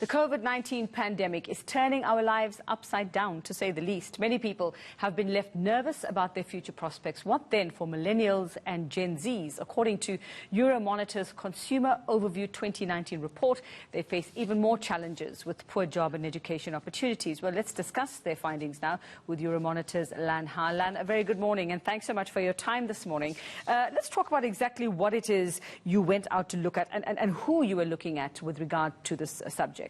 The COVID-19 pandemic is turning our lives upside down, to say the least. Many people have been left nervous about their future prospects. What then for millennials and Gen Zs? According to Euromonitor's Consumer Overview 2019 report, they face even more challenges with poor job and education opportunities. Well, let's discuss their findings now with Euromonitor's Lan Ha. Lan, a very good morning, and thanks so much for your time this morning. Let's talk about exactly what it is you went out to look at and who you were looking at with regard to this subject.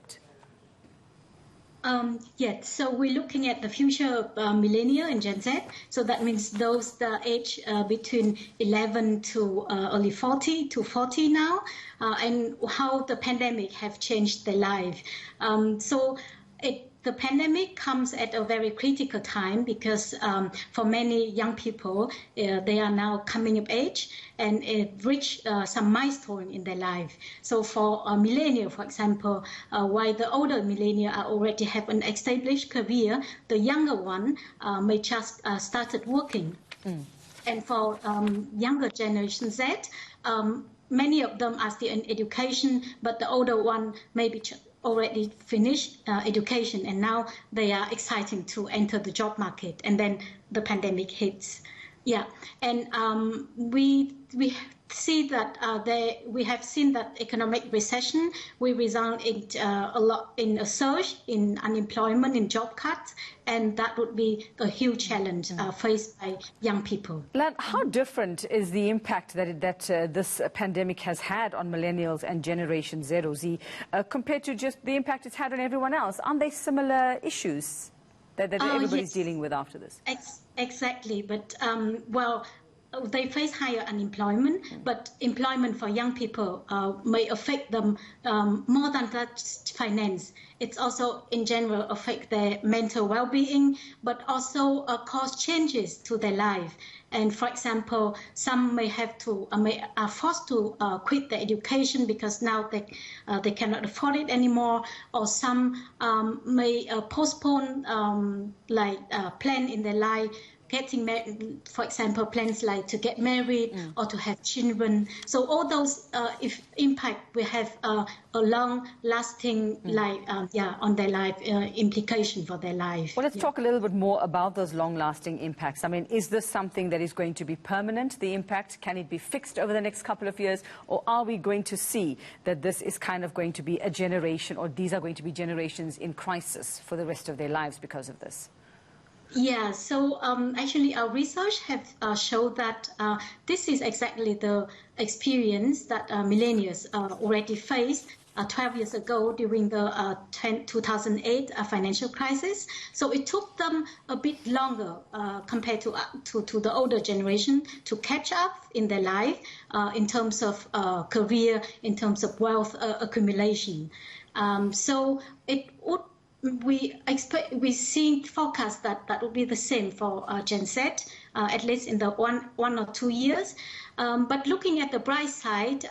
Yes, so we're looking at the future of millennial and Gen Z. So that means those that age between 11 to early 40 to 40 now, and how the pandemic have changed their life. The pandemic comes at a very critical time because for many young people, they are now coming of age and reach some milestone in their life. So for a millennial, for example, while the older millennial already have an established career, the younger one may just started working. And for younger generation Z, many of them are still in education, but the older one maybe already finished education, and now they are exciting to enter the job market, and then the pandemic hits. Yeah, and we see that we have seen that economic recession will result in a surge in unemployment, in job cuts, and that would be a huge challenge faced by young people. Lan, how different is the impact that this pandemic has had on millennials and Generation Z or Z compared to just the impact it's had on everyone else? Aren't they similar issues that everybody's dealing with after this? Exactly, but well, they face higher unemployment, but employment for young people may affect them more than just finance. It's also, in general, affect their mental well-being, but also cause changes to their life. And for example, some may are forced to quit their education because now they cannot afford it anymore, or some may postpone plan in their life. Getting married, for example, plans like to get married or to have children. So all those impact will have a long-lasting on their life, implication for their life. Well, let's talk a little bit more about those long-lasting impacts. I mean, is this something that is going to be permanent, the impact? Can it be fixed over the next couple of years? Or are we going to see that this is kind of going to be a generation, or these are going to be generations in crisis for the rest of their lives because of this? Yeah, so actually our research have showed that this is exactly the experience that millennials already faced 12 years ago during the 2008 financial crisis. So it took them a bit longer compared to the older generation to catch up in their life in terms of career, in terms of wealth accumulation. So it would. We see forecast that will be the same for Gen Z, at least in the one or 2 years. But looking at the bright side,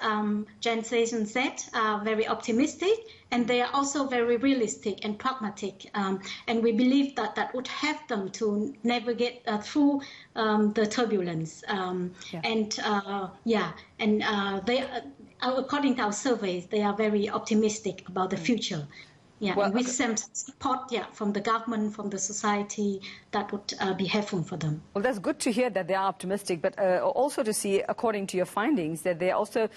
Generation Z are very optimistic, and they are also very realistic and pragmatic. And we believe that would help them to navigate through the turbulence. According to our surveys, they are very optimistic about the future. Yeah, well, and with some support from the government, from the society, that would be helpful for them. Well, that's good to hear that they are optimistic, but also to see, according to your findings, that they also,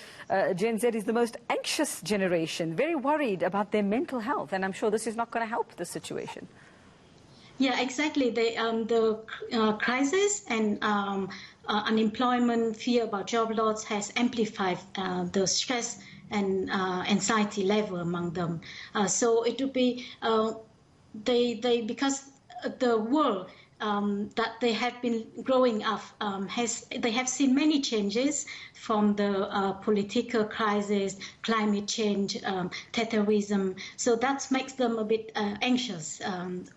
Gen Z is the most anxious generation, very worried about their mental health, and I'm sure this is not going to help the situation. Yeah, exactly. The crisis and unemployment, fear about job loss has amplified the stress and anxiety level among them. So it would be because the world that they have been growing up they have seen many changes from the political crisis, climate change, terrorism. So that makes them a bit anxious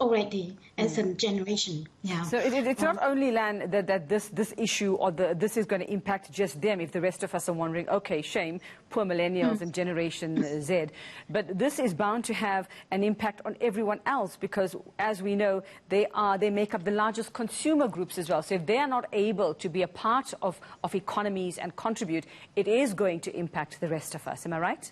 already as a generation. Yeah. So it's not only, Lan, that this issue or this is going to impact just them. If the rest of us are wondering, okay, shame, poor millennials and Generation Z, but this is bound to have an impact on everyone else because, as we know, they make up the largest consumer groups as well. So if they are not able to be a part of economies and contribute, it is going to impact the rest of us. Am I right?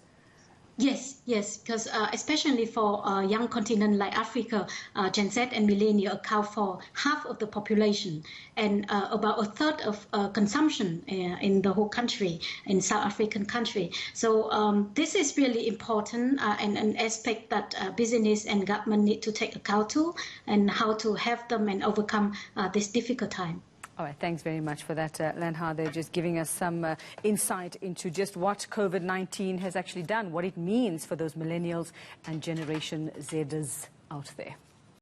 Yes, because especially for young continent like Africa, Gen Z and millennial account for half of the population and about a third of consumption in the whole country, in South African country. So this is really important and an aspect that business and government need to take account to, and how to help them and overcome this difficult time. All right, thanks very much for that, Lanha. They're just giving us some insight into just what COVID-19 has actually done, what it means for those millennials and Generation Zers out there.